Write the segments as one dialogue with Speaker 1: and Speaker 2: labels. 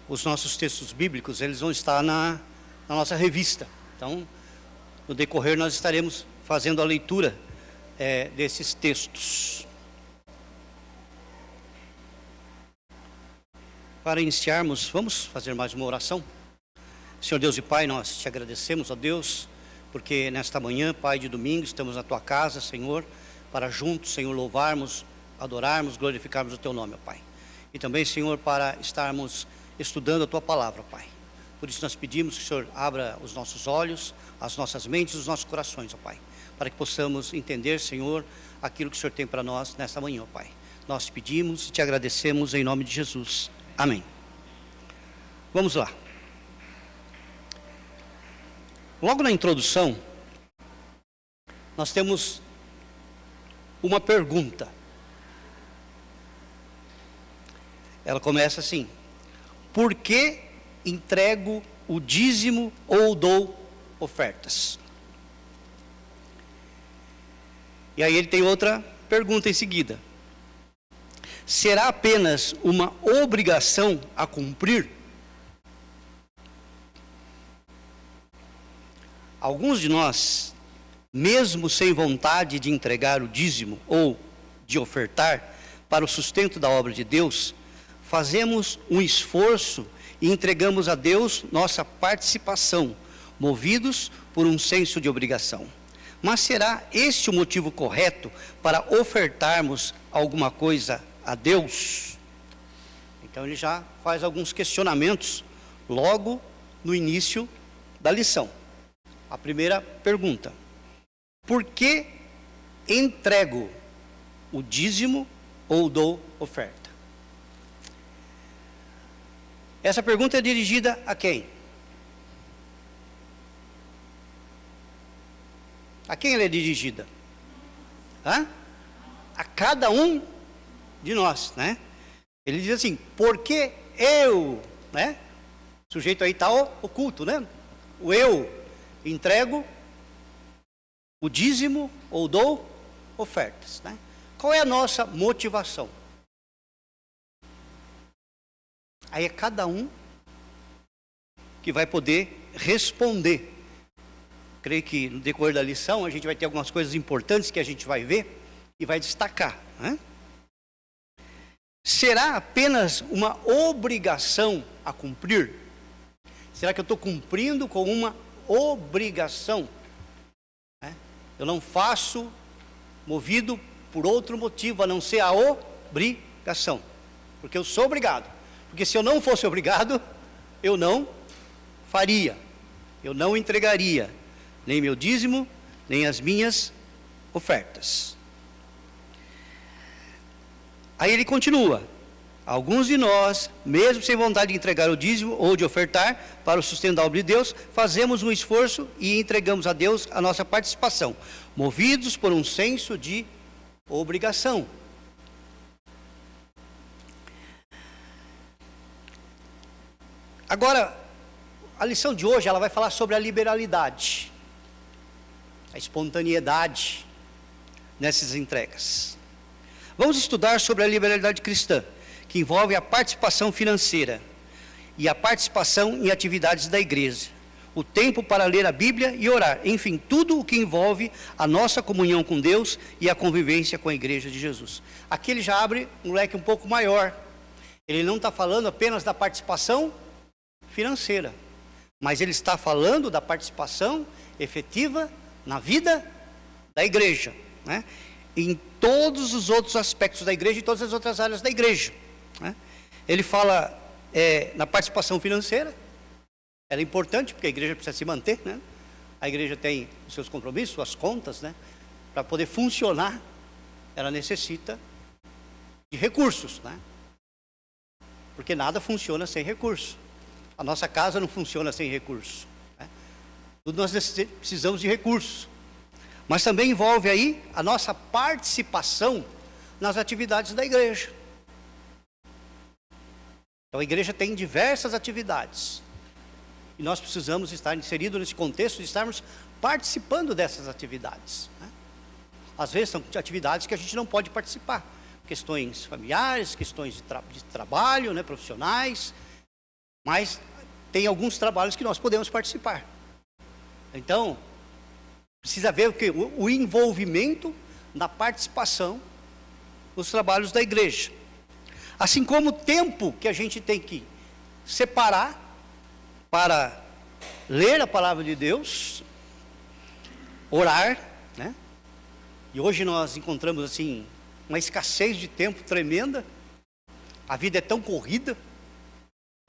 Speaker 1: os nossos textos bíblicos, eles vão estar na nossa revista. Então, no decorrer, nós estaremos fazendo a leitura desses textos. Para iniciarmos, vamos fazer mais uma oração. Senhor Deus e Pai, nós te agradecemos, ó Deus, porque nesta manhã, Pai de domingo, estamos na Tua casa, Senhor, para juntos, Senhor, louvarmos, adorarmos, glorificarmos o Teu nome, ó Pai. E também, Senhor, para estarmos estudando a Tua palavra, Pai. Por isso nós pedimos que o Senhor abra os nossos olhos, as nossas mentes, os nossos corações, ó Pai, para que possamos entender, Senhor, aquilo que o Senhor tem para nós nesta manhã, ó Pai. Nós te pedimos e te agradecemos em nome de Jesus. Amém. Vamos lá. Logo na introdução, nós temos uma pergunta. Ela começa assim: por que entrego o dízimo ou dou ofertas? E aí ele tem outra pergunta em seguida: será apenas uma obrigação a cumprir? Alguns de nós, mesmo sem vontade de entregar o dízimo ou de ofertar para o sustento da obra de Deus, fazemos um esforço e entregamos a Deus nossa participação, movidos por um senso de obrigação. Mas será este o motivo correto para ofertarmos alguma coisa a Deus? Então ele já faz alguns questionamentos logo no início da lição. A primeira pergunta: por que entrego o dízimo ou dou oferta? Essa pergunta é dirigida a quem? A quem ela é dirigida? A cada um de nós, né? Ele diz assim: porque eu, né? O sujeito aí está oculto, né? O eu entrego o dízimo ou dou ofertas, né? Qual é a nossa motivação? Aí é cada um que vai poder responder. Creio que no decorrer da lição a gente vai ter algumas coisas importantes que a gente vai ver e vai destacar, né? Será apenas uma obrigação a cumprir? Será que eu estou cumprindo com uma obrigação? Eu não faço movido por outro motivo a não ser a obrigação, porque eu sou obrigado. Porque se eu não fosse obrigado, eu não faria, eu não entregaria nem meu dízimo, nem as minhas ofertas. Aí ele continua: alguns de nós, mesmo sem vontade de entregar o dízimo ou de ofertar para o sustento da obra de Deus, fazemos um esforço e entregamos a Deus a nossa participação, movidos por um senso de obrigação. Agora, a lição de hoje ela vai falar sobre a liberalidade, a espontaneidade nessas entregas. Vamos estudar sobre a liberalidade cristã, que envolve a participação financeira e a participação em atividades da igreja, o tempo para ler a Bíblia e orar, enfim, tudo o que envolve a nossa comunhão com Deus e a convivência com a igreja de Jesus. Aqui ele já abre um leque um pouco maior. Ele não está falando apenas da participação financeira, mas ele está falando da participação efetiva na vida da igreja, né? Em todos os outros aspectos da igreja e todas as outras áreas da igreja, né? Ele fala na participação financeira. Ela é importante porque a igreja precisa se manter, né? A igreja tem os seus compromissos, suas contas, né? Para poder funcionar, ela necessita de recursos, né? Porque nada funciona sem recurso. A nossa casa não funciona sem recursos, né? Tudo nós precisamos de recursos. Mas também envolve aí a nossa participação nas atividades da igreja. Então a igreja tem diversas atividades. E nós precisamos estar inseridos nesse contexto de estarmos participando dessas atividades, né? Às vezes são atividades que a gente não pode participar. Questões familiares, questões de trabalho, né, profissionais. mas tem alguns trabalhos que nós podemos participar. Então, precisa ver o envolvimento na participação nos trabalhos da igreja. Assim como o tempo que a gente tem que separar para ler a palavra de Deus, orar, né? E hoje nós encontramos assim uma escassez de tempo tremenda. A vida é tão corrida,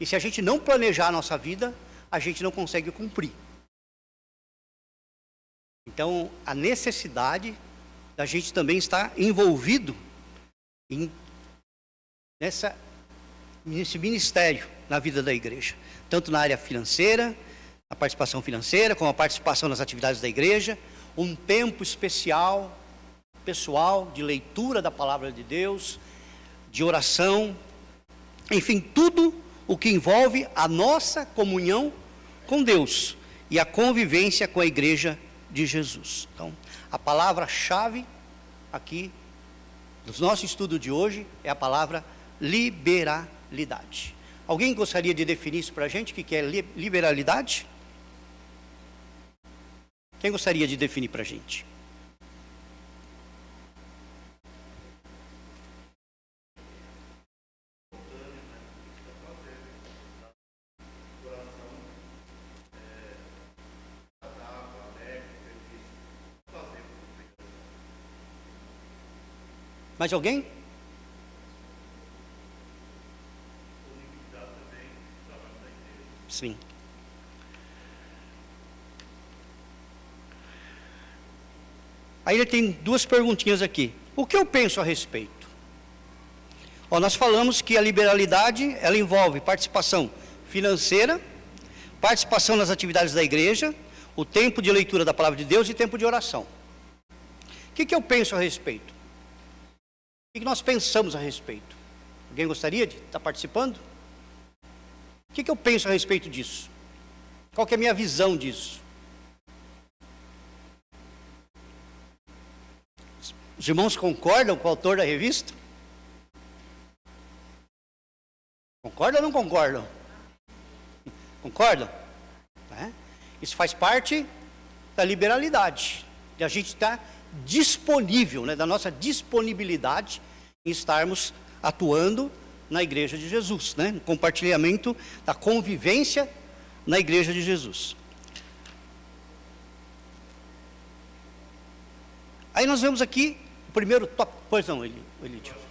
Speaker 1: e se a gente não planejar a nossa vida, a gente não consegue cumprir. Então, a necessidade da gente também estar envolvido nesse ministério na vida da igreja, tanto na área financeira, a participação financeira, como a participação nas atividades da igreja, um tempo especial, pessoal, de leitura da palavra de Deus, de oração, enfim, tudo o que envolve a nossa comunhão com Deus e a convivência com a igreja de Jesus. Então, a palavra-chave aqui do nosso estudo de hoje é a palavra liberalidade. Alguém gostaria de definir isso para a gente? O que é liberalidade? Quem gostaria de definir para a gente? Mais alguém? Sim. Aí ele tem duas perguntinhas aqui. O que eu penso a respeito? Nós falamos que a liberalidade, ela envolve participação financeira, participação nas atividades da igreja, o tempo de leitura da palavra de Deus e tempo de oração. O que eu penso a respeito? O que nós pensamos a respeito? Alguém gostaria de estar participando? O que eu penso a respeito disso? Qual que é a minha visão disso? Os irmãos concordam com o autor da revista? Concordam ou não concordam? Concordam? Isso faz parte da liberalidade, de a gente estar disponível, da nossa disponibilidade em estarmos atuando na igreja de Jesus, no compartilhamento da convivência na igreja de Jesus. Aí nós vemos aqui o primeiro tópico. Pois não, Elidio.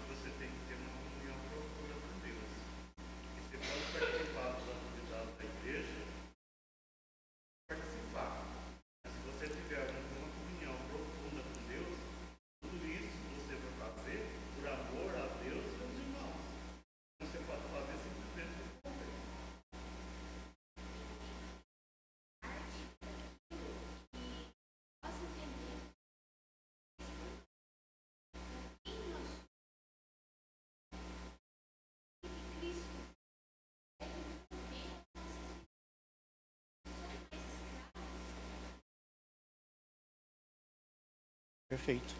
Speaker 1: Perfeito.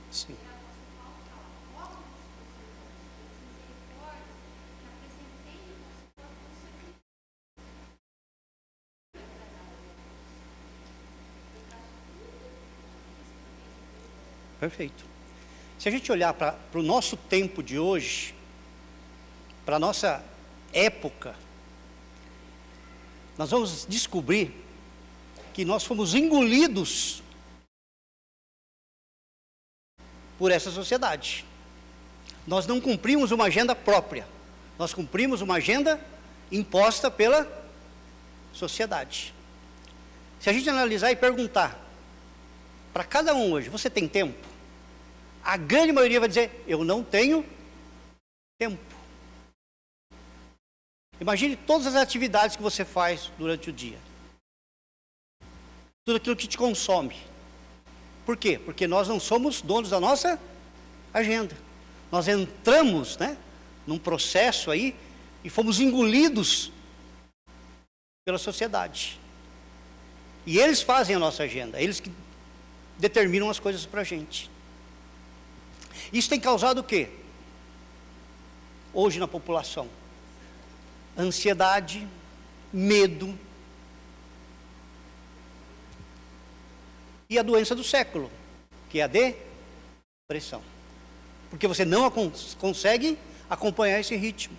Speaker 1: Sim. Perfeito. Se a gente olhar para o nosso tempo de hoje, para a nossa época, nós vamos descobrir que nós fomos engolidos por essa sociedade. Nós não cumprimos uma agenda própria, nós cumprimos uma agenda imposta pela sociedade. Se a gente analisar e perguntar para cada um hoje, você tem tempo? A grande maioria vai dizer, eu não tenho tempo. Imagine todas as atividades que você faz durante o dia. Tudo aquilo que te consome. Por quê? Porque nós não somos donos da nossa agenda. Nós entramos, num processo aí e fomos engolidos pela sociedade. E eles fazem a nossa agenda, eles que determinam as coisas para a gente. Isso tem causado o quê? Hoje na população? Ansiedade, medo e a doença do século, que é a depressão. Porque você não consegue acompanhar esse ritmo.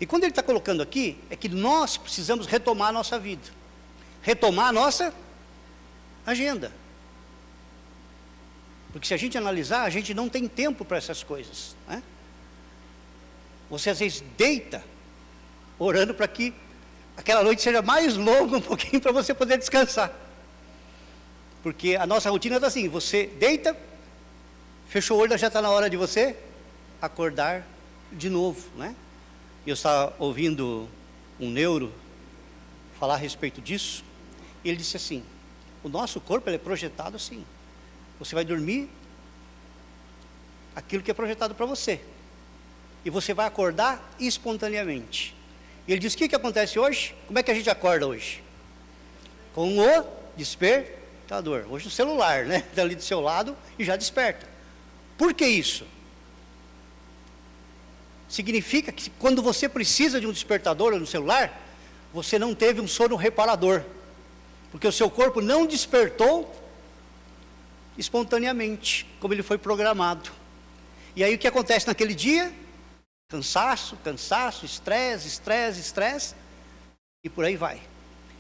Speaker 1: E quando ele está colocando aqui, é que nós precisamos retomar a nossa vida, retomar a nossa agenda. Porque se a gente analisar, a gente não tem tempo para essas coisas, né? Você às vezes deita, orando para que aquela noite seja mais longa um pouquinho, para você poder descansar. Porque a nossa rotina está assim, você deita, fechou o olho, já está na hora de você acordar de novo, né? Eu estava ouvindo um neuro falar a respeito disso, e ele disse assim, o nosso corpo ele é projetado assim, você vai dormir aquilo que é projetado para você, e você vai acordar espontaneamente. E ele disse, o que acontece hoje? Como é que a gente acorda hoje? Com o despertador. Hoje o celular, né? Está ali do seu lado e já desperta. Por que isso? Significa que quando você precisa de um despertador no celular, você não teve um sono reparador, porque o seu corpo não despertou espontaneamente, como ele foi programado. E aí o que acontece naquele dia? Cansaço, estresse, e por aí vai.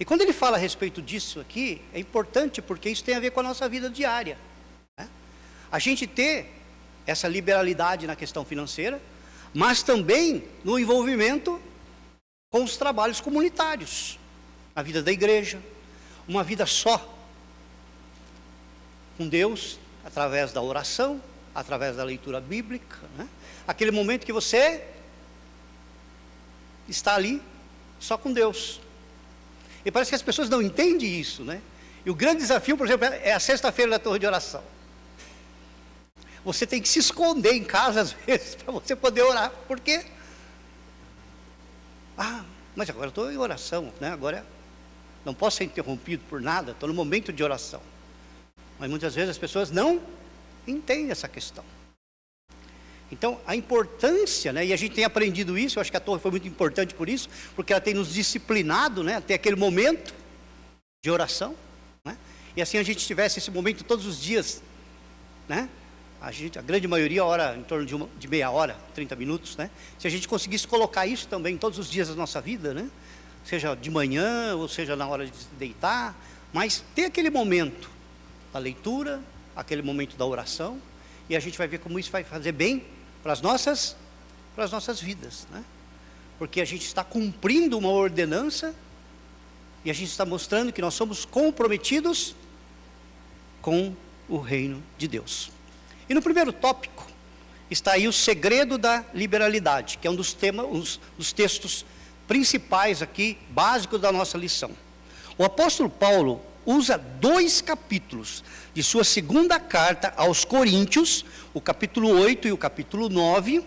Speaker 1: E quando ele fala a respeito disso aqui, é importante porque isso tem a ver com a nossa vida diária, né? A gente ter essa liberalidade na questão financeira, mas também no envolvimento com os trabalhos comunitários, a vida da igreja, uma vida só com Deus, através da oração, através da leitura bíblica, né? Aquele momento que você está ali só com Deus. E parece que as pessoas não entendem isso, né? E o grande desafio, por exemplo, é a sexta-feira da torre de oração. Você tem que se esconder em casa às vezes para você poder orar. Por quê? Mas agora eu estou em oração, né? Agora não posso ser interrompido por nada, estou no momento de oração. Mas muitas vezes as pessoas não entendem essa questão. Então a importância, né? E a gente tem aprendido isso, eu acho que a torre foi muito importante por isso, porque ela tem nos disciplinado, né? Até aquele momento de oração, né? E assim a gente tivesse esse momento todos os dias, né? A grande maioria ora em torno de meia hora, 30 minutos, né? Se a gente conseguisse colocar isso também todos os dias da nossa vida, né? Seja de manhã, ou seja na hora de se deitar, mas ter aquele momento da leitura, aquele momento da oração, e a gente vai ver como isso vai fazer bem para as nossas vidas, né? Porque a gente está cumprindo uma ordenança, e a gente está mostrando que nós somos comprometidos com o reino de Deus. E no primeiro tópico, está aí o segredo da liberalidade, que é um dos textos principais aqui, básicos da nossa lição. O apóstolo Paulo usa 2 capítulos de sua segunda carta aos Coríntios, o capítulo 8 e o capítulo 9,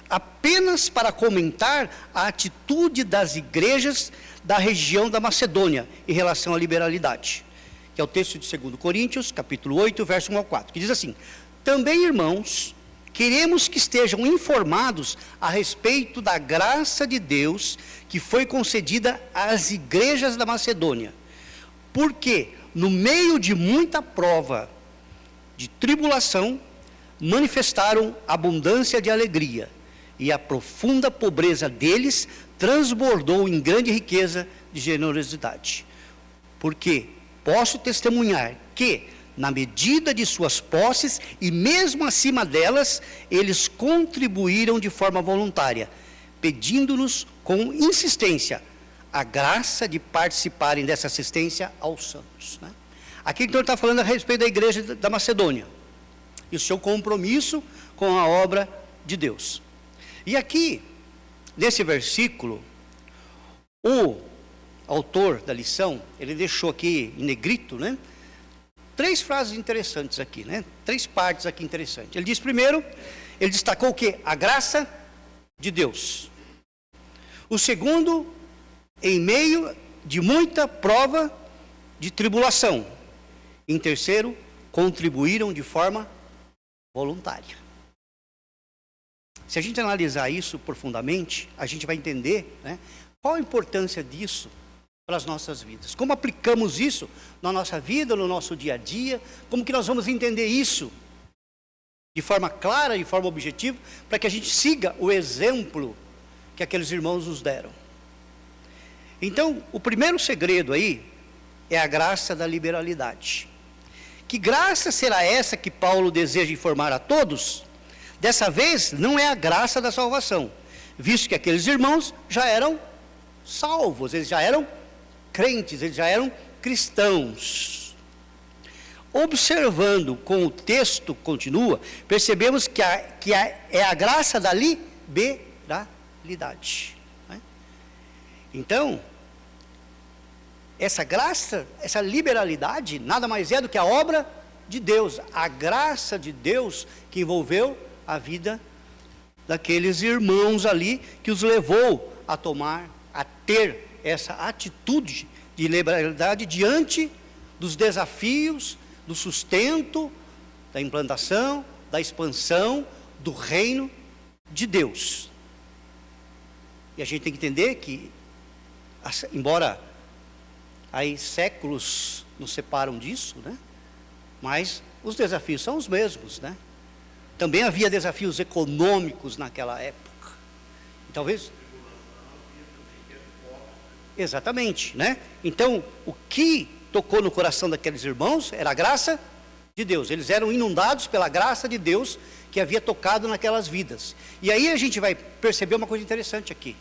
Speaker 1: apenas para comentar a atitude das igrejas da região da Macedônia em relação à liberalidade, que é o texto de 2 Coríntios, capítulo 8, verso 1 ao 4, que diz assim: também, irmãos, queremos que estejam informados a respeito da graça de Deus que foi concedida às igrejas da Macedônia, porque no meio de muita prova, de tribulação, manifestaram abundância de alegria, e a profunda pobreza deles transbordou em grande riqueza de generosidade. Porque posso testemunhar que, na medida de suas posses e mesmo acima delas, eles contribuíram de forma voluntária, pedindo-nos com insistência a graça de participarem dessa assistência aos santos, né? Aqui então ele está falando a respeito da igreja da Macedônia e o seu compromisso com a obra de Deus. E aqui, nesse versículo, o autor da lição, ele deixou aqui em negrito, né? 3 frases interessantes aqui, né? 3 partes aqui interessantes. Ele diz primeiro, ele destacou o quê? A graça de Deus. O segundo, em meio de muita prova de tribulação. Em terceiro, contribuíram de forma voluntária. Se a gente analisar isso profundamente, a gente vai entender, né, qual a importância disso para as nossas vidas. Como aplicamos isso na nossa vida, no nosso dia a dia, como que nós vamos entender isso de forma clara, de forma objetiva, para que a gente siga o exemplo que aqueles irmãos nos deram. Então, o primeiro segredo aí é a graça da liberalidade. Que graça será essa que Paulo deseja informar a todos? Dessa vez, não é a graça da salvação, visto que aqueles irmãos já eram salvos, eles já eram crentes, eles já eram cristãos. Observando como o texto continua, percebemos que é a graça da liberalidade. Né? Então, essa graça, essa liberalidade, nada mais é do que a obra de Deus, a graça de Deus que envolveu a vida daqueles irmãos ali, que os levou a ter essa atitude de liberalidade diante dos desafios, do sustento, da implantação, da expansão do reino de Deus. E a gente tem que entender que, embora aí séculos nos separam disso, né? Mas os desafios são os mesmos, né? Também havia desafios econômicos naquela época. Talvez... Exatamente, né? Então, o que tocou no coração daqueles irmãos era a graça de Deus. Eles eram inundados pela graça de Deus que havia tocado naquelas vidas. E aí a gente vai perceber uma coisa interessante aqui.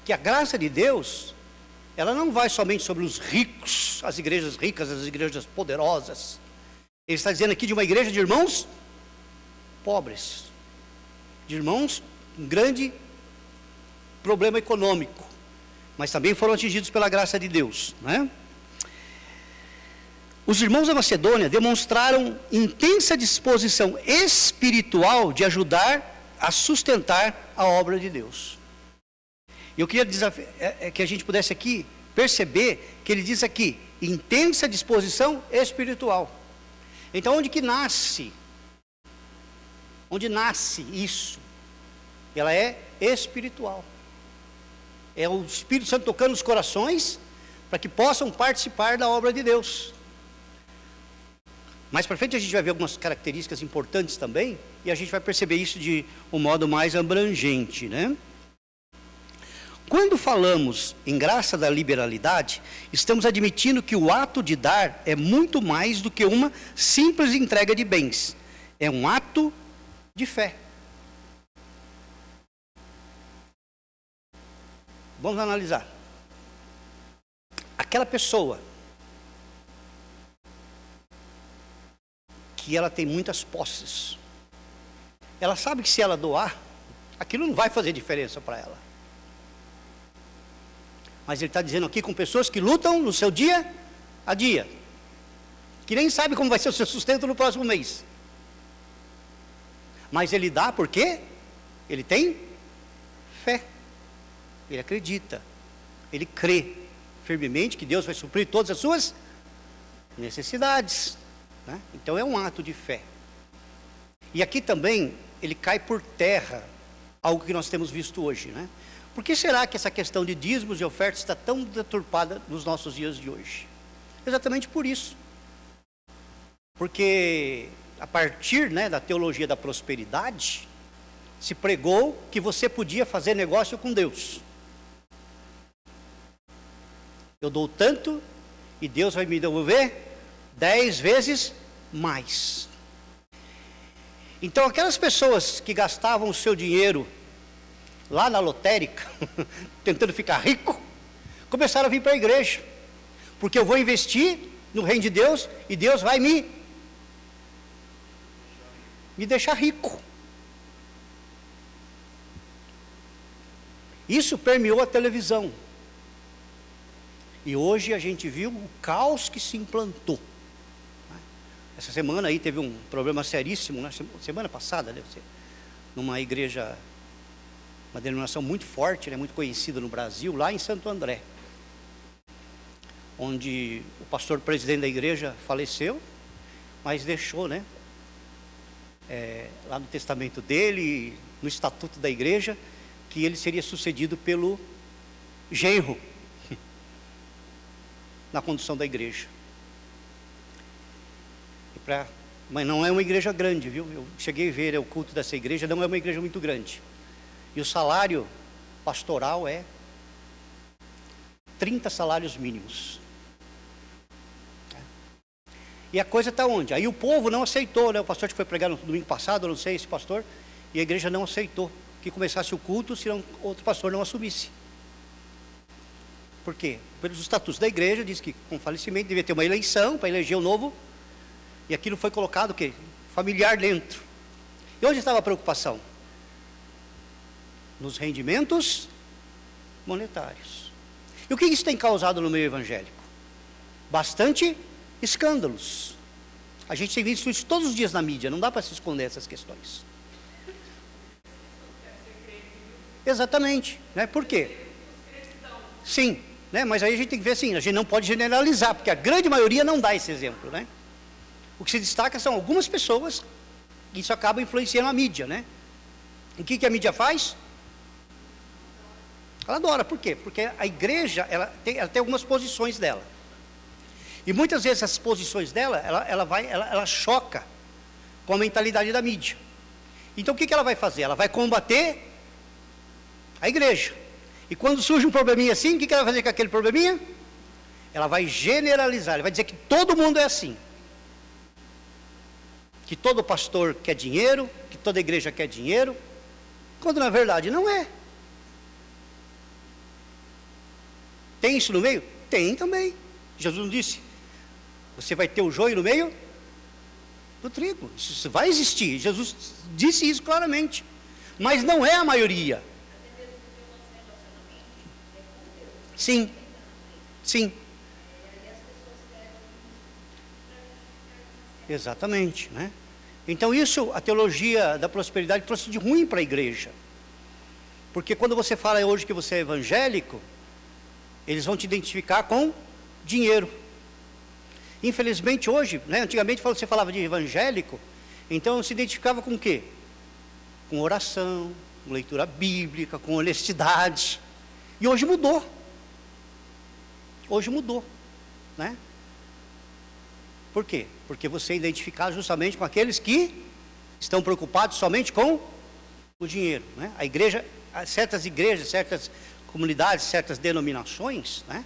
Speaker 1: Que a graça de Deus, ela não vai somente sobre os ricos, as igrejas ricas, as igrejas poderosas. Ele está dizendo aqui de uma igreja de irmãos pobres, de irmãos com grande problema econômico, mas também foram atingidos pela graça de Deus, né? Os irmãos da Macedônia demonstraram intensa disposição espiritual de ajudar a sustentar a obra de Deus. Eu queria que a gente pudesse aqui perceber que ele diz aqui, intensa disposição espiritual. Então, onde nasce isso? Ela é espiritual. É o Espírito Santo tocando os corações para que possam participar da obra de Deus. Mais para frente a gente vai ver algumas características importantes também, e a gente vai perceber isso de um modo mais abrangente, né? Quando falamos em graça da liberalidade, estamos admitindo que o ato de dar é muito mais do que uma simples entrega de bens. É um ato de fé. Vamos analisar. Aquela pessoa que ela tem muitas posses, ela sabe que se ela doar, aquilo não vai fazer diferença para ela. Mas ele está dizendo aqui com pessoas que lutam no seu dia a dia, que nem sabe como vai ser o seu sustento no próximo mês. Mas ele dá porque ele tem fé, ele acredita, ele crê firmemente que Deus vai suprir todas as suas necessidades, né? Então é um ato de fé. E aqui também ele cai por terra algo que nós temos visto hoje, né? Por que será que essa questão de dízimos e ofertas está tão deturpada nos nossos dias de hoje? Exatamente por isso. Porque a partir, né, da teologia da prosperidade, se pregou que você podia fazer negócio com Deus. Eu dou tanto e Deus vai me devolver 10 vezes mais. Então aquelas pessoas que gastavam o seu dinheiro lá na lotérica, tentando ficar rico, começaram a vir para a igreja, porque eu vou investir no reino de Deus e Deus vai me deixar rico. Isso permeou a televisão. E hoje a gente viu o caos que se implantou. Essa semana aí teve um problema seríssimo, né? Semana passada, deve ser, numa igreja uma denominação muito forte, né, muito conhecida no Brasil, lá em Santo André, onde o pastor presidente da igreja faleceu, mas deixou, né, lá no testamento dele, no estatuto da igreja, que ele seria sucedido pelo genro na condução da igreja. Mas não é uma igreja grande, viu? Eu cheguei a ver o culto dessa igreja, não é uma igreja muito grande. E o salário pastoral é 30 salários mínimos. E a coisa está onde? Aí o povo não aceitou, né? O pastor que foi pregar no domingo passado, eu não sei esse pastor, e a igreja não aceitou que começasse o culto se outro pastor não assumisse. Por quê? Pelos estatutos da igreja, diz que com falecimento devia ter uma eleição para eleger o novo, e aquilo foi colocado o quê? Familiar dentro. E onde estava a preocupação? Nos rendimentos monetários. E o que isso tem causado no meio evangélico? Bastante escândalos. A gente tem visto isso todos os dias na mídia, não dá para se esconder essas questões. Exatamente, né? Por quê? Sim, né? Mas aí a gente tem que ver assim, a gente não pode generalizar, porque a grande maioria não dá esse exemplo, né? O que se destaca são algumas pessoas, e isso acaba influenciando a mídia, né? E o que a mídia faz? Ela adora, por quê? Porque a igreja, ela tem algumas posições dela. E muitas vezes essas posições dela, ela choca com a mentalidade da mídia. Então o que ela vai fazer? Ela vai combater a igreja. E quando surge um probleminha assim, o que ela vai fazer com aquele probleminha? Ela vai generalizar, ela vai dizer que todo mundo é assim. Que todo pastor quer dinheiro, que toda igreja quer dinheiro, quando na verdade não é. Tem isso no meio? Tem também. Jesus não disse, você vai ter o joio no meio do trigo. Isso vai existir. Jesus disse isso claramente. Mas não é a maioria. Sim. Sim. Exatamente, né? Então isso, a teologia da prosperidade trouxe de ruim para a igreja. Porque quando você fala hoje que você é evangélico, eles vão te identificar com dinheiro. Infelizmente hoje, né, antigamente você falava de evangélico, então se identificava com o quê? Com oração, com leitura bíblica, com honestidade. E hoje mudou. Hoje mudou, né? Por quê? Porque você é identificado justamente com aqueles que estão preocupados somente com o dinheiro, né? A igreja, certas igrejas, certas comunidades, certas denominações, né?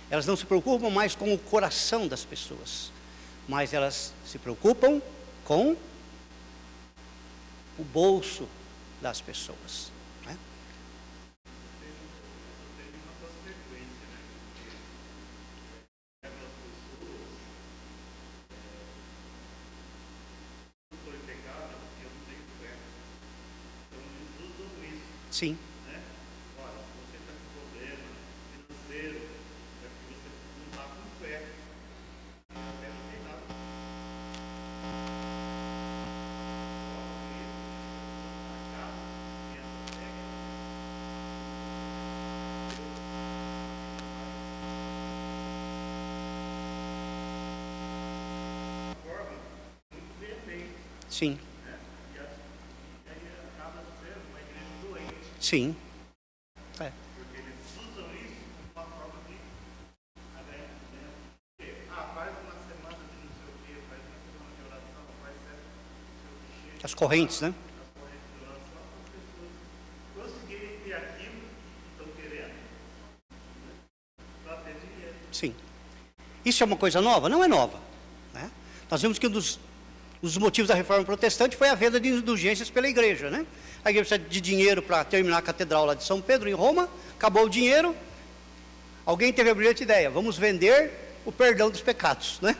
Speaker 1: Elas não se preocupam mais com o coração das pessoas, mas elas se preocupam com o bolso das pessoas, né? Sim. Sim. Sim. É.
Speaker 2: Porque eles usam isso de uma forma de faz uma semana de não sei o quê, faz uma semana de oração, faz certo, não sei o quê.
Speaker 1: As correntes, né?
Speaker 2: As correntes de oração, para as pessoas conseguirem ter aquilo que estão querendo, para ter dinheiro.
Speaker 1: Sim. Isso é uma coisa nova? Não é nova, né? Nós vimos que um dos motivos da reforma protestante foi a venda de indulgências pela igreja, né? A igreja precisa de dinheiro para terminar a catedral lá de São Pedro, em Roma, acabou o dinheiro, alguém teve a brilhante ideia, vamos vender o perdão dos pecados, né?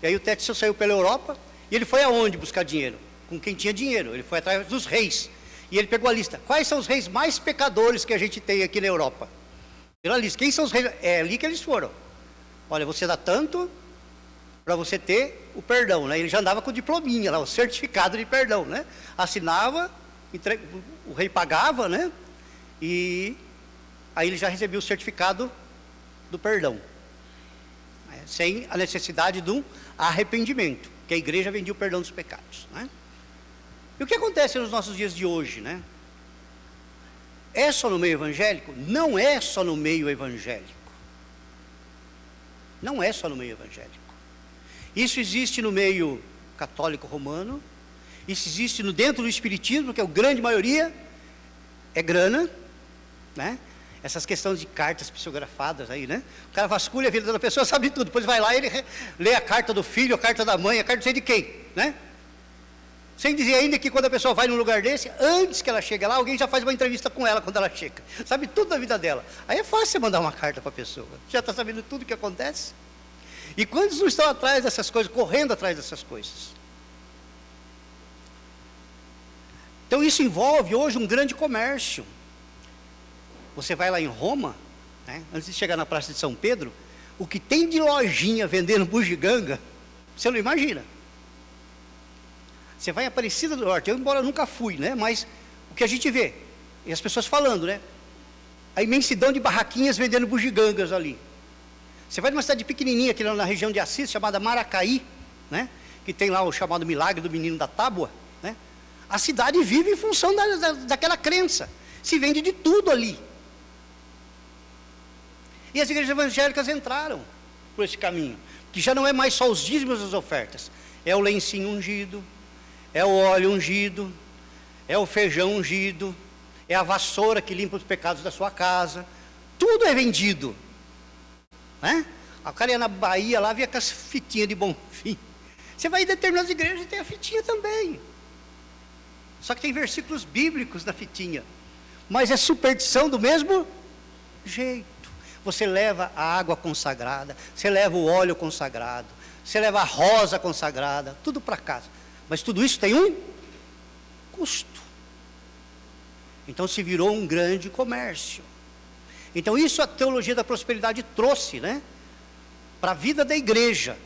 Speaker 1: E aí o Tetzel saiu pela Europa, e ele foi aonde buscar dinheiro? Com quem tinha dinheiro, ele foi atrás dos reis, e ele pegou a lista, quais são os reis mais pecadores que a gente tem aqui na Europa? Pela lista, quem são os reis? É ali que eles foram. Olha, você dá tanto para você ter o perdão, né? Ele já andava com o diplominha lá, o certificado de perdão, né? Assinava, o rei pagava, né? e aí ele já recebia o certificado do perdão, né? Sem a necessidade de um arrependimento, que a igreja vendia o perdão dos pecados, né? E o que acontece nos nossos dias de hoje, né? É só no meio evangélico? Não é só no meio evangélico. Não é só no meio evangélico. Isso existe no meio católico romano, isso existe dentro do espiritismo, que é a grande maioria, é grana, né? Essas questões de cartas psicografadas aí, né? O cara vasculha a vida da pessoa, sabe tudo, depois vai lá e ele lê a carta do filho, a carta da mãe, a carta não sei de quem, né? Sem dizer ainda que quando a pessoa vai num lugar desse, antes que ela chegue lá, alguém já faz uma entrevista com ela quando ela chega. Sabe tudo da vida dela. Aí é fácil você mandar uma carta para a pessoa. Já está sabendo tudo o que acontece. E quantos não estão atrás dessas coisas, correndo atrás dessas coisas? Então isso envolve hoje um grande comércio. Você vai lá em Roma, né, antes de chegar na Praça de São Pedro, o que tem de lojinha vendendo bugiganga, você não imagina. Você vai em Aparecida do Norte, eu embora nunca fui, né? Mas o que a gente vê, e as pessoas falando, né? A imensidão de barraquinhas vendendo bugigangas ali. Você vai numa cidade pequenininha aqui na região de Assis, chamada Maracaí, né? Que tem lá o chamado milagre do menino da tábua, né? A cidade vive em função daquela crença. Se vende de tudo ali. E as igrejas evangélicas entraram por esse caminho, que já não é mais só os dízimos das ofertas, é o lencinho ungido, é o óleo ungido, é o feijão ungido, é a vassoura que limpa os pecados da sua casa. Tudo é vendido, né? A cara ia na Bahia lá, via com as fitinhas de Bonfim. Você vai em determinadas igrejas e tem a fitinha também. Só que tem versículos bíblicos na fitinha, mas é superstição do mesmo jeito. Você leva a água consagrada, você leva o óleo consagrado, você leva a rosa consagrada, tudo para casa. Mas tudo isso tem um custo. Então se virou um grande comércio. Então isso a teologia da prosperidade trouxe, né, para a vida da igreja.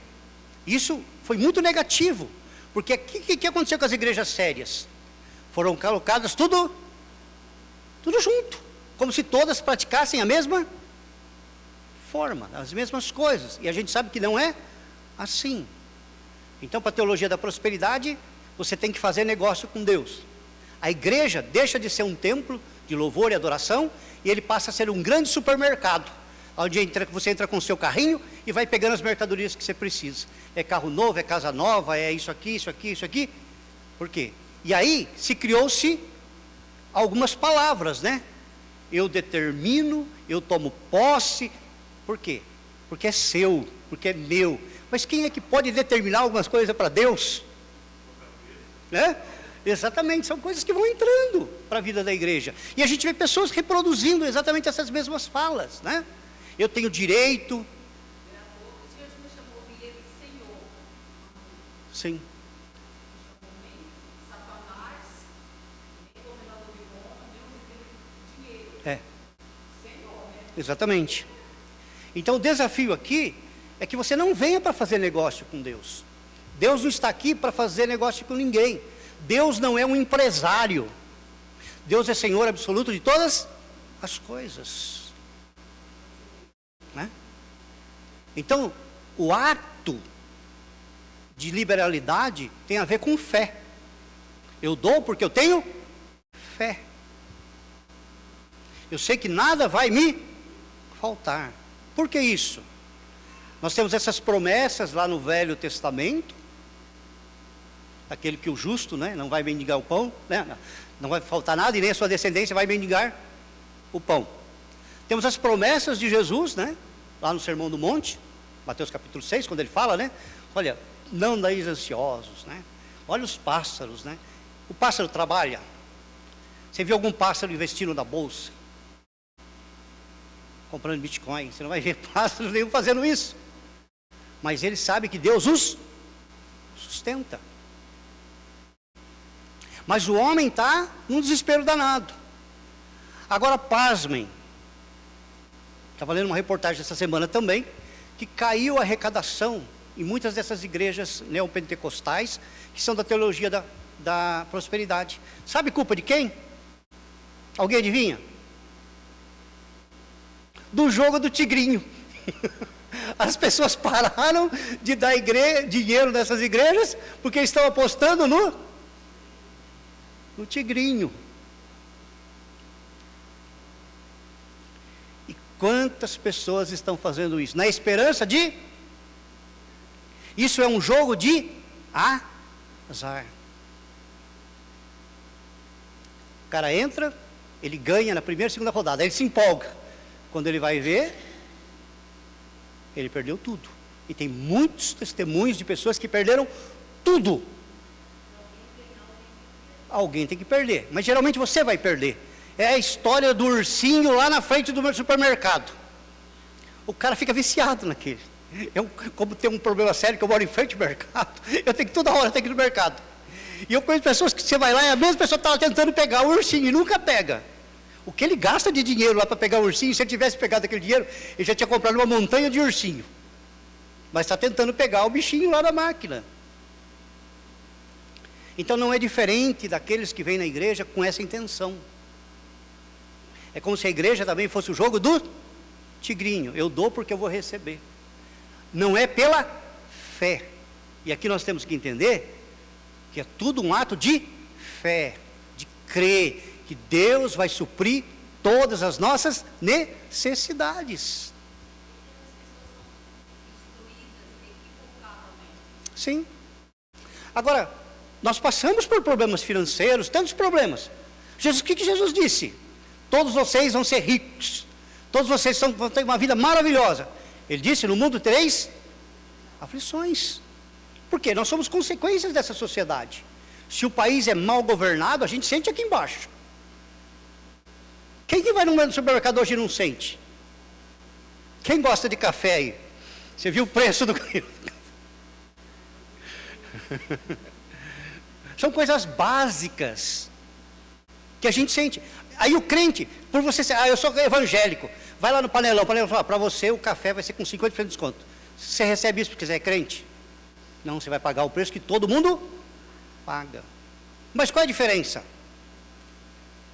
Speaker 1: Isso foi muito negativo, porque o que aconteceu com as igrejas sérias? Foram colocadas tudo junto, como se todas praticassem a mesma forma, as mesmas coisas. E a gente sabe que não é assim. Então, para a teologia da prosperidade, você tem que fazer negócio com Deus. A igreja deixa de ser um templo de louvor e adoração, e ele passa a ser um grande supermercado, onde você entra com o seu carrinho e vai pegando as mercadorias que você precisa. É carro novo, é casa nova, é isso aqui, isso aqui, isso aqui. Por quê? E aí se criou-se algumas palavras, né? Eu determino, eu tomo posse. Por quê? Porque é seu, porque é meu. Mas quem é que pode determinar algumas coisas para Deus? Né? Exatamente, são coisas que vão entrando para a vida da igreja. E a gente vê pessoas reproduzindo exatamente essas mesmas falas, né? Eu tenho direito.
Speaker 3: Jesus chamou ele de Senhor.
Speaker 1: Sim.
Speaker 3: Satanás, nem governador de Roma, nem dinheiro.
Speaker 1: É.
Speaker 3: Senhor, né?
Speaker 1: Exatamente. Então o desafio aqui é que você não venha para fazer negócio com Deus. Deus não está aqui para fazer negócio com ninguém. Deus não é um empresário. Deus é Senhor absoluto de todas as coisas, né? Então, o ato de liberalidade tem a ver com fé. Eu dou porque eu tenho fé. Eu sei que nada vai me faltar. Por que isso? Nós temos essas promessas lá no Velho Testamento, aquele que o justo, né, não vai mendigar o pão, né, não vai faltar nada e nem a sua descendência vai mendigar o pão. Temos as promessas de Jesus, né, lá no Sermão do Monte, Mateus capítulo 6, quando ele fala, né, olha, não andeis ansiosos, né, olha os pássaros, né, o pássaro trabalha. Você viu algum pássaro investindo na bolsa? Comprando Bitcoin, você não vai ver pássaro nenhum fazendo isso. Mas ele sabe que Deus os sustenta. Mas o homem está num desespero danado. Agora, pasmem. Estava lendo uma reportagem essa semana também, que caiu a arrecadação em muitas dessas igrejas neopentecostais, que são da teologia da prosperidade. Sabe culpa de quem? Alguém adivinha? do jogo do tigrinho. As pessoas pararam de dar dinheiro nessas igrejas porque estão apostando no tigrinho. E quantas pessoas estão fazendo isso? Na esperança de... Isso é um jogo de azar. O cara entra, ele ganha na primeira e segunda rodada, ele se empolga. Quando ele vai ver, ele perdeu tudo. E tem muitos testemunhos de pessoas que perderam tudo. Alguém tem que perder, mas geralmente você vai perder. É a história do ursinho lá na frente do supermercado. O cara fica viciado naquele. Como tem um problema sério, que eu moro em frente ao mercado, eu tenho que toda hora ter que ir no mercado. E eu conheço pessoas que você vai lá e a mesma pessoa estava tentando pegar o ursinho e nunca pega. O que ele gasta de dinheiro lá para pegar o ursinho, se ele tivesse pegado aquele dinheiro, ele já tinha comprado uma montanha de ursinho. Mas está tentando pegar o bichinho lá da máquina. Então não é diferente daqueles que vêm na igreja com essa intenção. É como se a igreja também fosse o jogo do tigrinho. Eu dou porque eu vou receber. Não é pela fé. E aqui nós temos que entender que é tudo um ato de fé, de crer que Deus vai suprir todas as nossas necessidades. Sim. Agora, nós passamos por problemas financeiros, tantos problemas. O que Jesus disse? Todos vocês vão ser ricos. Todos vocês vão ter uma vida maravilhosa. Ele disse, no mundo tereis aflições. Por quê? Nós somos consequências dessa sociedade. Se o país é mal governado, a gente sente aqui embaixo. Quem que vai no supermercado hoje e não sente? Quem gosta de café aí? Você viu o preço do quilo? São coisas básicas que a gente sente. Aí o crente, por você ser, eu sou evangélico, vai lá no panelão, o panelão fala, para você o café vai ser com 50% de desconto. Você recebe isso porque você é crente? Não, você vai pagar o preço que todo mundo paga. Mas qual é a diferença?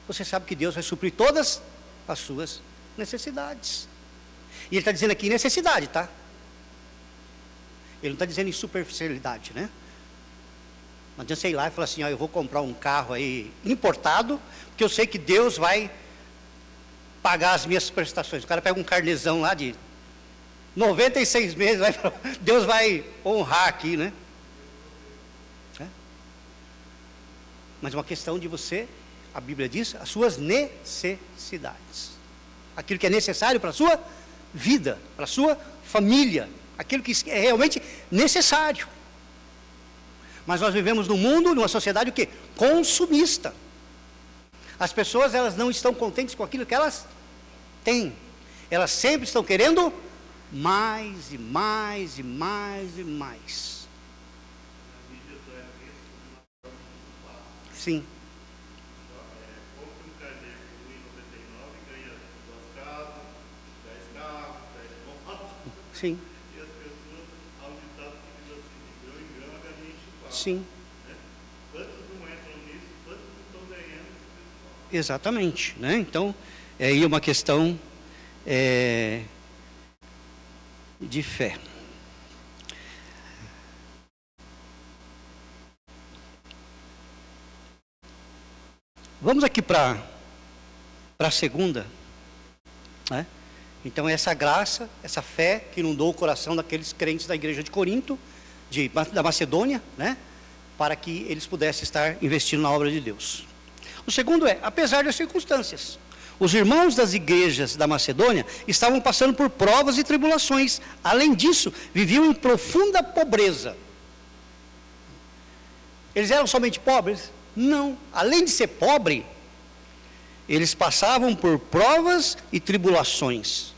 Speaker 1: Você sabe que Deus vai suprir todas as suas necessidades. E Ele está dizendo aqui necessidade, tá? Ele não está dizendo em superficialidade, né? Não adianta você ir lá e falar assim, eu vou comprar um carro aí importado, porque eu sei que Deus vai pagar as minhas prestações. O cara pega um carnezão lá de 96 meses, Deus vai honrar aqui, né? Mas é uma questão de você, a Bíblia diz, as suas necessidades. Aquilo que é necessário para a sua vida, para a sua família. Aquilo que é realmente necessário. Mas nós vivemos num mundo, numa sociedade o quê? Consumista. As pessoas, elas não estão contentes com aquilo que elas têm. Elas sempre estão querendo mais e mais e mais e mais. Sim.
Speaker 2: Compre um carnê por R$1,99 e ganha 2 casas, 10 carros, 10 motos.
Speaker 1: Sim.
Speaker 2: E as pessoas, há um ditado que diz assim, de grão em grão a galinha enche o papo.
Speaker 1: Sim.
Speaker 2: Né? Quantos não entram nisso, quantos não estão ganhando esse pessoal?
Speaker 1: Exatamente, né? Então, é aí uma questão de fé. Vamos aqui para a segunda, né? Então, essa graça, essa fé que inundou o coração daqueles crentes da igreja de Corinto, da Macedônia, né? Para que eles pudessem estar investindo na obra de Deus. O segundo é, apesar das circunstâncias, os irmãos das igrejas da Macedônia estavam passando por provas e tribulações. Além disso, viviam em profunda pobreza. Eles eram somente pobres? Não. Além de ser pobre, eles passavam por provas e tribulações.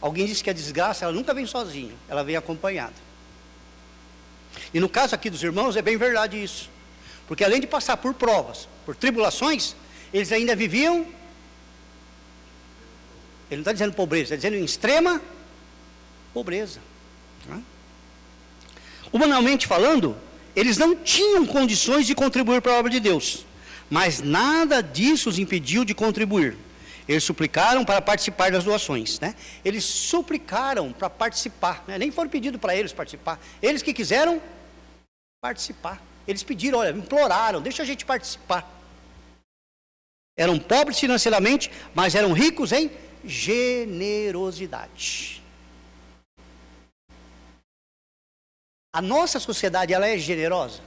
Speaker 1: Alguém disse que a desgraça, ela nunca vem sozinha, ela vem acompanhada. E no caso aqui dos irmãos, é bem verdade isso. Porque além de passar por provas, por tribulações, eles ainda viviam, ele não está dizendo pobreza, está dizendo em extrema pobreza. Humanamente falando, eles não tinham condições de contribuir para a obra de Deus. Mas nada disso os impediu de contribuir. Eles suplicaram para participar das doações, né? Eles suplicaram para participar, né? Nem foram pedido para eles participar. Eles que quiseram participar. Eles pediram, olha, imploraram, deixa a gente participar. Eram pobres financeiramente, mas eram ricos em generosidade. A nossa sociedade, ela é generosa?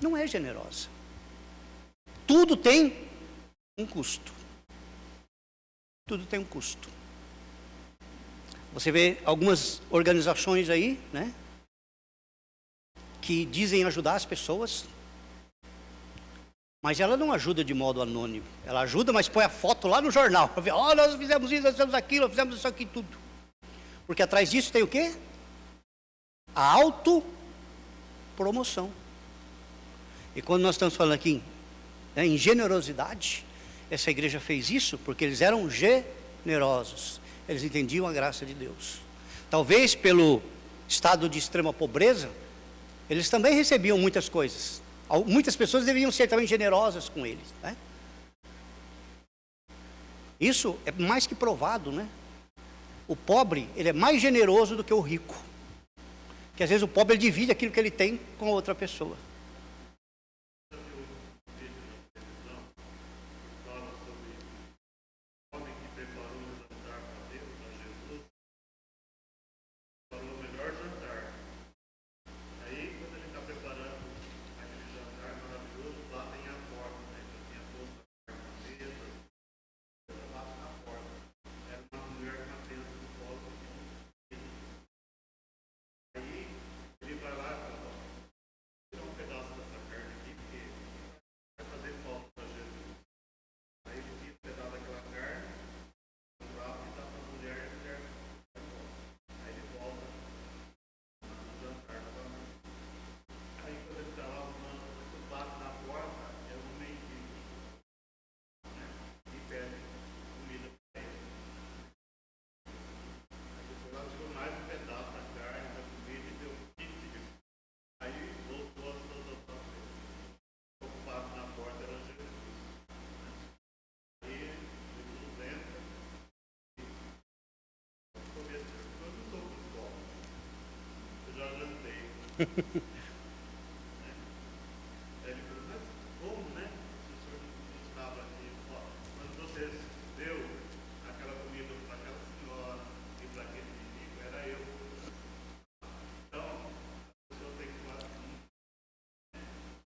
Speaker 1: Não é generosa. Tudo tem um custo. Tudo tem um custo. Você vê algumas organizações aí, né, que dizem ajudar as pessoas, mas ela não ajuda de modo anônimo. Ela ajuda, mas põe a foto lá no jornal. Ó, nós fizemos isso, nós fizemos aquilo, nós fizemos isso aqui, tudo. Porque atrás disso tem o quê? A autopromoção. E quando nós estamos falando aqui em generosidade, essa igreja fez isso porque eles eram generosos. Eles entendiam a graça de Deus. Talvez pelo estado de extrema pobreza, eles também recebiam muitas coisas. Muitas pessoas deveriam ser também generosas com eles, né? Isso é mais que provado, né? O pobre, ele é mais generoso do que o rico. Porque às vezes o pobre, ele divide aquilo que ele tem com a outra pessoa.
Speaker 2: Ele falou, mas como, né? Se o senhor não estava aqui, ó, quando você deu aquela comida para aquela senhora e para aquele menino, era eu. Então, a pessoa tem que falar assim,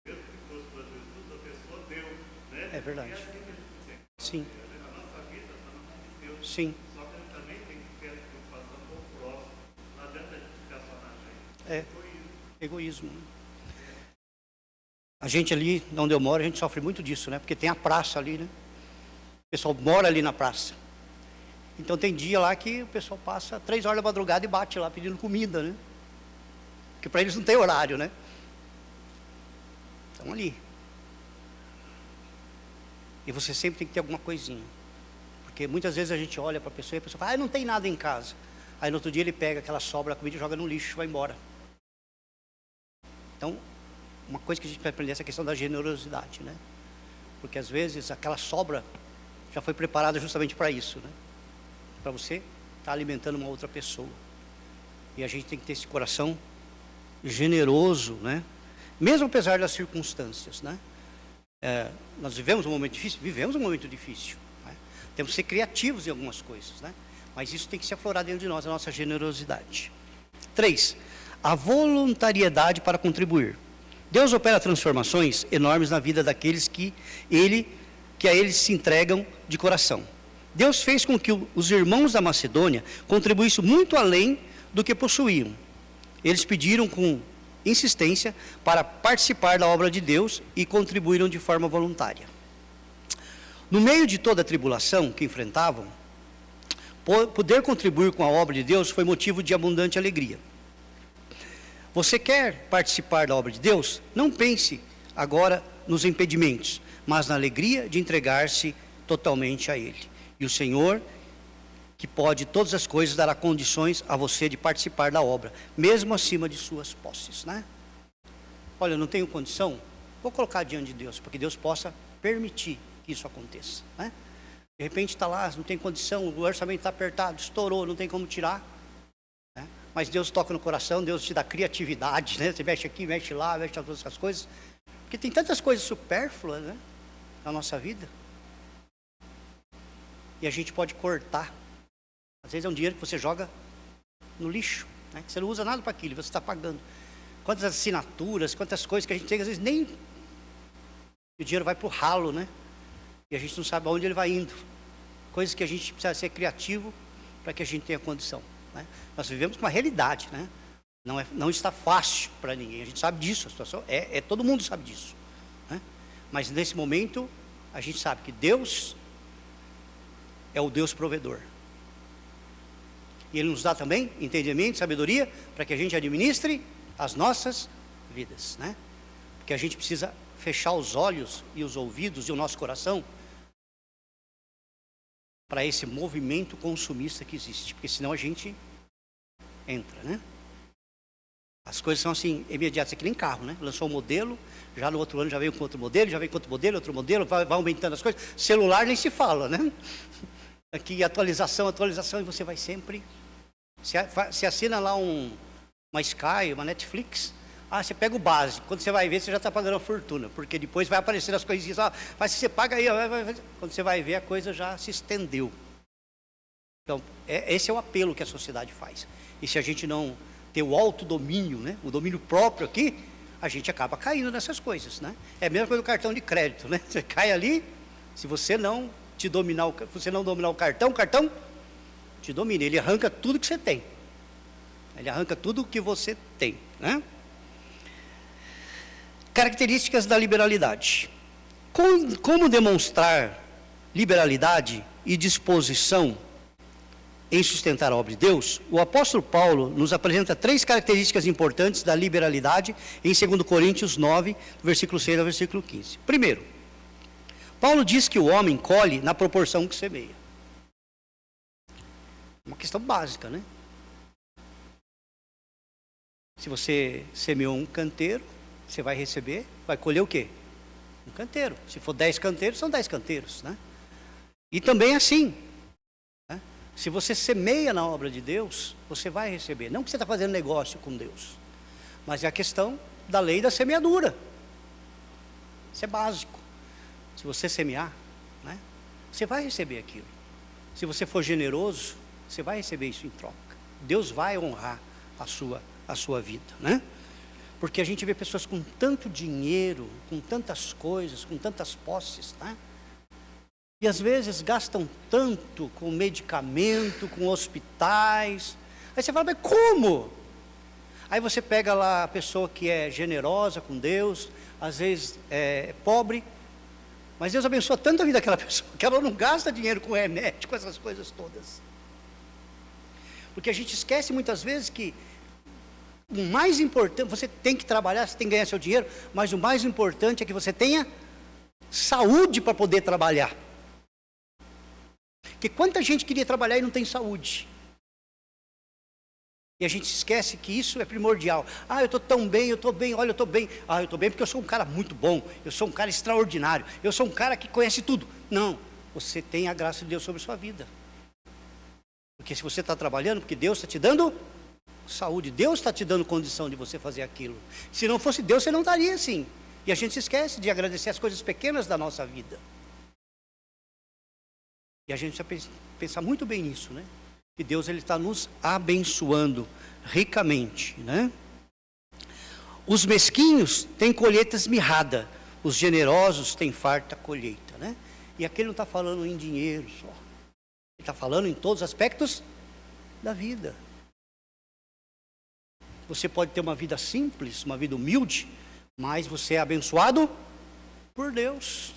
Speaker 2: mesmo que fosse para Jesus, a pessoa deu, né?
Speaker 1: É verdade.
Speaker 2: E é assim que a gente tem. A
Speaker 1: Sim.
Speaker 2: nossa vida está na mão de Deus.
Speaker 1: Sim.
Speaker 2: Só que ele também tem que ter preocupação com o próximo. Não adianta a gente ficar só na gente.
Speaker 1: É. Egoísmo. A gente ali, onde eu moro, a gente sofre muito disso, né? Porque tem a praça ali, né? O pessoal mora ali na praça. Então tem dia lá que o pessoal passa 3 horas da madrugada e bate lá pedindo comida, né? Porque para eles não tem horário, né? Estão ali. E você sempre tem que ter alguma coisinha. Porque muitas vezes a gente olha para a pessoa e a pessoa fala, não tem nada em casa. Aí no outro dia ele pega aquela sobra da comida e joga no lixo e vai embora. Então, uma coisa que a gente vai aprender é essa questão da generosidade, né? Porque às vezes aquela sobra já foi preparada justamente para isso, né? Para você estar alimentando uma outra pessoa. E a gente tem que ter esse coração generoso, né? Mesmo apesar das circunstâncias, né? Nós vivemos um momento difícil? Vivemos um momento difícil, né? Temos que ser criativos em algumas coisas, né? Mas isso tem que se aflorar dentro de nós, a nossa generosidade. 3. A voluntariedade para contribuir. Deus opera transformações enormes na vida daqueles que a Ele se entregam de coração. Deus fez com que os irmãos da Macedônia contribuíssem muito além do que possuíam. Eles pediram com insistência para participar da obra de Deus e contribuíram de forma voluntária. No meio de toda a tribulação que enfrentavam, poder contribuir com a obra de Deus foi motivo de abundante alegria. Você quer participar da obra de Deus? Não pense agora nos impedimentos, mas na alegria de entregar-se totalmente a Ele. E o Senhor, que pode todas as coisas, dará condições a você de participar da obra, mesmo acima de suas posses, né? Olha, eu não tenho condição, vou colocar diante de Deus, porque Deus possa permitir que isso aconteça, né? De repente está lá, não tem condição, o orçamento está apertado, estourou, não tem como tirar. Né? Mas Deus toca no coração, Deus te dá criatividade, né? Você mexe aqui, mexe lá, mexe todas essas coisas. Porque tem tantas coisas supérfluas, né, na nossa vida. E a gente pode cortar. Às vezes é um dinheiro que você joga no lixo, né? Que você não usa nada para aquilo, você está pagando. Quantas assinaturas, quantas coisas que a gente tem, às vezes nem o dinheiro vai para o ralo, né? E a gente não sabe aonde ele vai indo. Coisas que a gente precisa ser criativo para que a gente tenha condição, né? Nós vivemos uma realidade, né? Não está fácil para ninguém, a gente sabe disso, a situação todo mundo sabe disso, né? Mas nesse momento a gente sabe que Deus é o Deus provedor. E Ele nos dá também entendimento, sabedoria, para que a gente administre as nossas vidas, né? Porque a gente precisa fechar os olhos e os ouvidos e o nosso coração para esse movimento consumista que existe, porque senão a gente entra, né? As coisas são assim, imediatas, é que nem carro, né? Lançou um modelo, já no outro ano já veio com outro modelo, já veio com outro modelo, vai aumentando as coisas. Celular nem se fala, né? Aqui atualização, e você vai sempre... Você assina lá uma Sky, uma Netflix, você pega o básico, quando você vai ver, você já está pagando uma fortuna, porque depois vai aparecer as coisinhas, mas se você paga aí, quando você vai ver, a coisa já se estendeu. Então, esse é o apelo que a sociedade faz. E se a gente não ter o autodomínio, né, o domínio próprio aqui, a gente acaba caindo nessas coisas, né? É a mesma coisa do cartão de crédito, né? Você cai ali, se você não dominar o cartão te domina, ele arranca tudo que você tem. Ele arranca tudo que você tem, né? Características da liberalidade. Como demonstrar liberalidade e disposição em sustentar a obra de Deus? O apóstolo Paulo nos apresenta 3 características importantes da liberalidade em 2 Coríntios 9, versículo 6 ao versículo 15. Primeiro, Paulo diz que o homem colhe na proporção que semeia. Uma questão básica, né? Se você semeou um canteiro, você vai receber, vai colher o quê? Um canteiro. Se for 10 canteiros, são 10 canteiros, né? E também assim, né? Se você semeia na obra de Deus, você vai receber. Não que você está fazendo negócio com Deus, mas é a questão da lei da semeadura. Isso é básico. Se você semear, né, você vai receber aquilo. Se você for generoso, você vai receber isso em troca. Deus vai honrar a sua vida, né? Porque a gente vê pessoas com tanto dinheiro, com tantas coisas, com tantas posses, né? E às vezes gastam tanto com medicamento, com hospitais. Aí você fala, mas como? Aí você pega lá a pessoa que é generosa com Deus, às vezes é pobre, mas Deus abençoa tanto a vida daquela pessoa, que ela não gasta dinheiro com remédio, com essas coisas todas. Porque a gente esquece muitas vezes que o mais importante, você tem que trabalhar, você tem que ganhar seu dinheiro, mas o mais importante é que você tenha saúde para poder trabalhar. Porque quanta gente queria trabalhar e não tem saúde. E a gente esquece que isso é primordial. Eu estou tão bem, eu estou bem, olha, eu estou bem. Eu estou bem porque eu sou um cara muito bom, eu sou um cara extraordinário, eu sou um cara que conhece tudo. Não, você tem a graça de Deus sobre a sua vida. Porque se você está trabalhando, porque Deus está te dando saúde, Deus está te dando condição de você fazer aquilo. Se não fosse Deus, você não estaria assim. E a gente se esquece de agradecer as coisas pequenas da nossa vida. E a gente precisa pensar muito bem nisso, né? Que Deus ele está nos abençoando ricamente, né? Os mesquinhos têm colheitas mirrada, os generosos têm farta colheita, né? E aqui ele não está falando em dinheiro só. Ele está falando em todos os aspectos da vida. Você pode ter uma vida simples, uma vida humilde, mas você é abençoado por Deus.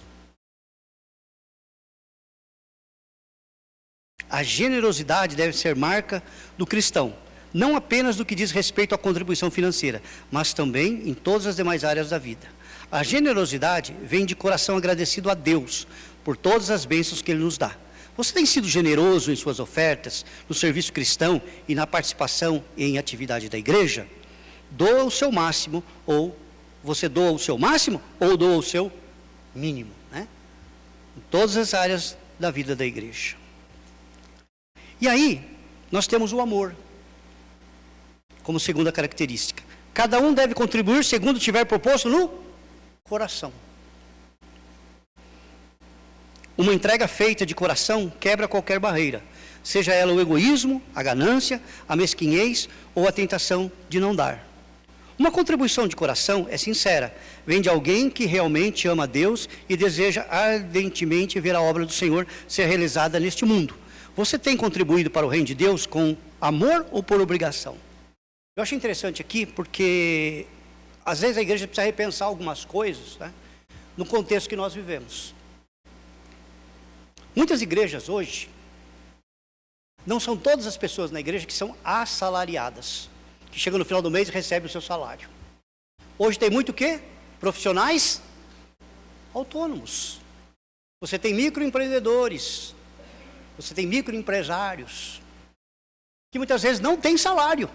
Speaker 1: A generosidade deve ser marca do cristão, não apenas do que diz respeito à contribuição financeira, mas também em todas as demais áreas da vida. A generosidade vem de coração agradecido a Deus por todas as bênçãos que Ele nos dá. Você tem sido generoso em suas ofertas, no serviço cristão e na participação em atividade da igreja? Doa o seu máximo, ou você doa o seu máximo, ou doa o seu mínimo, né? Em todas as áreas da vida da igreja. E aí, nós temos o amor como segunda característica. Cada um deve contribuir segundo tiver proposto no coração. Uma entrega feita de coração quebra qualquer barreira, seja ela o egoísmo, a ganância, a mesquinhez ou a tentação de não dar. Uma contribuição de coração é sincera, vem de alguém que realmente ama a Deus e deseja ardentemente ver a obra do Senhor ser realizada neste mundo. Você tem contribuído para o reino de Deus com amor ou por obrigação? Eu acho interessante aqui porque às vezes a igreja precisa repensar algumas coisas, né, no contexto que nós vivemos. Muitas igrejas hoje, não são todas as pessoas na igreja que são assalariadas, que chegam no final do mês e recebem o seu salário. Hoje tem muito o quê? Profissionais autônomos. Você tem microempreendedores, você tem microempresários, que muitas vezes não têm salário.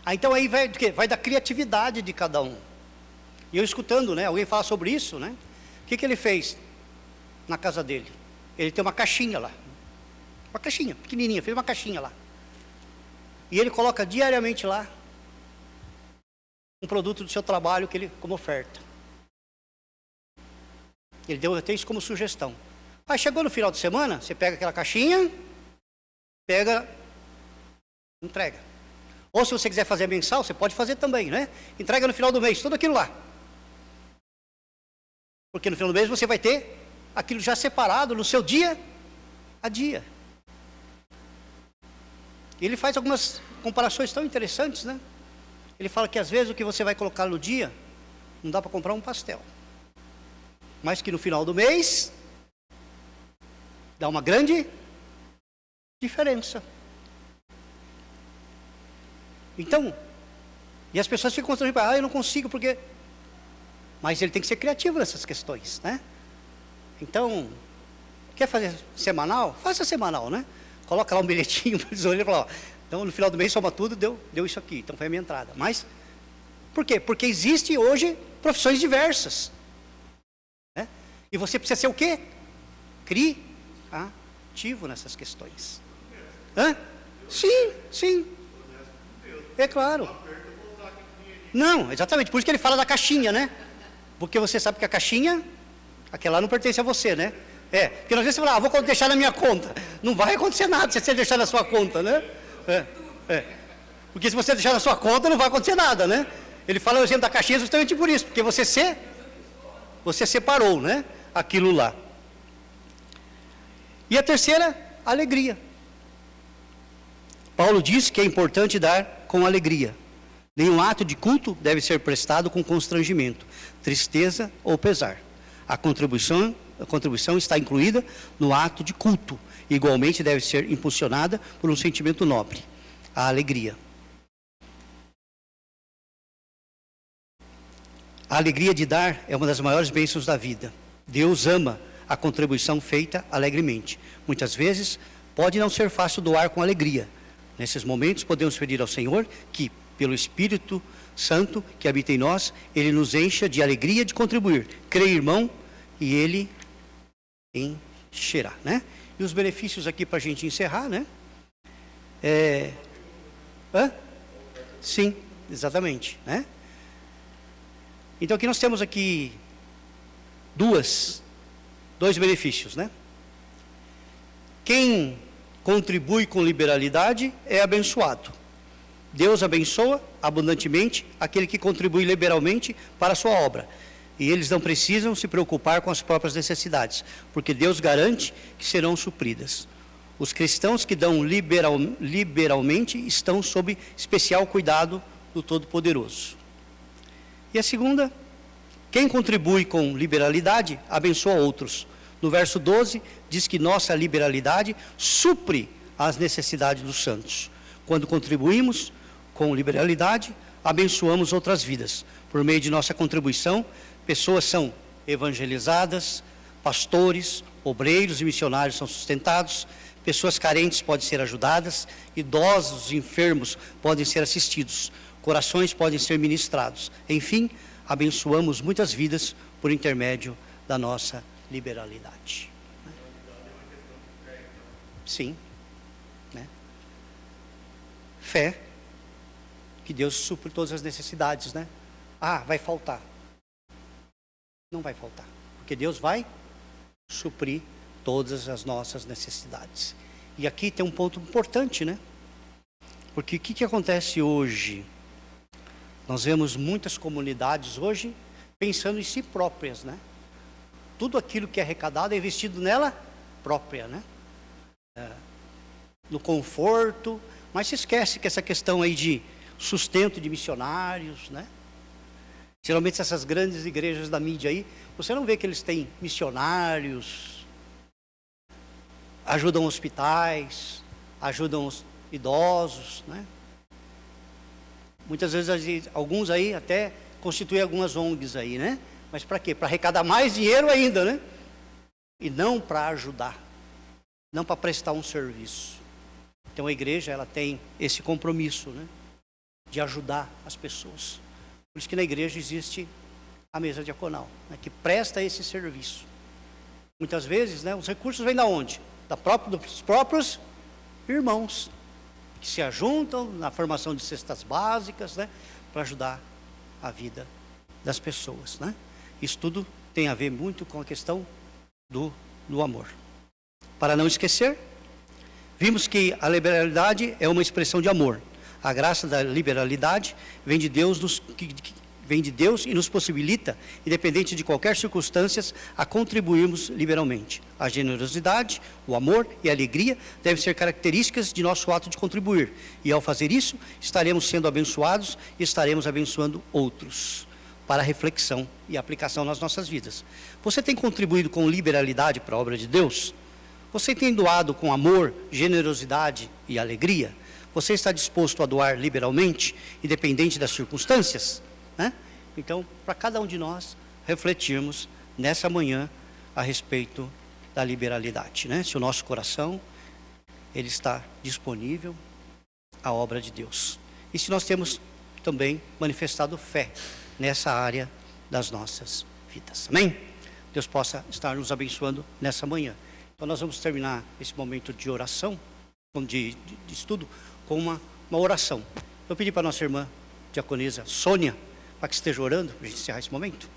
Speaker 1: Então aí vai do quê? Vai da criatividade de cada um. E eu escutando, né, alguém falar sobre isso, né? O que ele fez na casa dele? Ele tem uma caixinha lá. Uma caixinha, pequenininha, fez uma caixinha lá. E ele coloca diariamente lá um produto do seu trabalho que ele, como oferta. Ele deu até isso como sugestão. Aí chegou no final de semana, você pega aquela caixinha, entrega. Ou se você quiser fazer mensal, você pode fazer também, né? Entrega no final do mês, tudo aquilo lá. Porque no final do mês você vai ter aquilo já separado no seu dia a dia. Ele faz algumas comparações tão interessantes, né? Ele fala que às vezes o que você vai colocar no dia, não dá para comprar um pastel. Mas que no final do mês, dá uma grande diferença. Então, e as pessoas ficam constrangidas, eu não consigo porque... Mas ele tem que ser criativo nessas questões, né? Então, quer fazer semanal? Faça semanal, né? Coloca lá um bilhetinho para ele falar, ó, então no final do mês soma tudo, deu isso aqui, então foi a minha entrada. Mas, por quê? Porque existe hoje profissões diversas, né? E você precisa ser o quê? Criativo nessas questões. Hã? Sim. É claro. Não, exatamente, por isso que ele fala da caixinha, né? Porque você sabe que a caixinha, aquela não pertence a você, né? Porque às vezes você fala, vou deixar na minha conta. Não vai acontecer nada se você deixar na sua conta, né? Porque se você deixar na sua conta, não vai acontecer nada, né? Ele fala o exemplo da caixinha justamente por isso, porque você separou, né? Aquilo lá. E a terceira, alegria. Paulo diz que é importante dar com alegria. Nenhum ato de culto deve ser prestado com constrangimento, tristeza ou pesar. A contribuição está incluída no ato de culto. Igualmente deve ser impulsionada por um sentimento nobre, a alegria. A alegria de dar é uma das maiores bênçãos da vida. Deus ama a contribuição feita alegremente. Muitas vezes pode não ser fácil doar com alegria. Nesses momentos podemos pedir ao Senhor que, pelo Espírito Santo que habita em nós, Ele nos encha de alegria de contribuir. Creia, irmão, e Ele encherá, né? E os benefícios aqui para a gente encerrar, né? Sim, exatamente, né? Então aqui nós temos aqui dois benefícios, né? Quem contribui com liberalidade é abençoado. Deus abençoa abundantemente aquele que contribui liberalmente para a sua obra. E eles não precisam se preocupar com as próprias necessidades, porque Deus garante que serão supridas. Os cristãos que dão liberalmente estão sob especial cuidado do Todo-Poderoso. E a segunda, quem contribui com liberalidade abençoa outros. No verso 12, diz que nossa liberalidade supre as necessidades dos santos. Quando contribuímos com liberalidade, abençoamos outras vidas. Por meio de nossa contribuição, pessoas são evangelizadas, pastores, obreiros e missionários são sustentados, pessoas carentes podem ser ajudadas, idosos e enfermos podem ser assistidos, corações podem ser ministrados. Enfim, abençoamos muitas vidas por intermédio da nossa liberalidade. Sim. Né? Fé, que Deus supre todas as necessidades, né? Ah, vai faltar. Não vai faltar, porque Deus vai suprir todas as nossas necessidades. E aqui tem um ponto importante, né? Porque o que acontece hoje? Nós vemos muitas comunidades hoje pensando em si próprias, né? Tudo aquilo que é arrecadado é investido nela própria, né? No conforto, mas se esquece que essa questão aí de sustento de missionários, né? Geralmente essas grandes igrejas da mídia aí, você não vê que eles têm missionários, ajudam hospitais, ajudam os idosos, né? Muitas vezes alguns aí até constituem algumas ONGs aí, né? Mas para quê? Para arrecadar mais dinheiro ainda, né? E não para ajudar, não para prestar um serviço. Então a igreja, ela tem esse compromisso, né? De ajudar as pessoas. Por isso que na igreja existe a mesa diaconal, né? Que presta esse serviço. Muitas vezes, né? Os recursos vêm da onde? Dos próprios irmãos, que se ajuntam na formação de cestas básicas, né? Para ajudar a vida das pessoas, né? Isso tudo tem a ver muito com a questão do amor. Para não esquecer, vimos que a liberalidade é uma expressão de amor. A graça da liberalidade vem de Deus, vem de Deus e nos possibilita, independente de qualquer circunstância, a contribuirmos liberalmente. A generosidade, o amor e a alegria devem ser características de nosso ato de contribuir. E ao fazer isso, estaremos sendo abençoados e estaremos abençoando outros, para reflexão e aplicação nas nossas vidas. Você tem contribuído com liberalidade para a obra de Deus? Você tem doado com amor, generosidade e alegria? Você está disposto a doar liberalmente, independente das circunstâncias? Né? Então, para cada um de nós, refletirmos nessa manhã a respeito da liberalidade, né? Se o nosso coração, ele está disponível à obra de Deus. E se nós temos também manifestado fé nessa área das nossas vidas. Amém? Deus possa estar nos abençoando nessa manhã. Então nós vamos terminar esse momento de oração, de estudo, com uma oração. Eu pedi para a nossa irmã diaconisa Sônia, para que esteja orando, para a gente encerrar esse momento.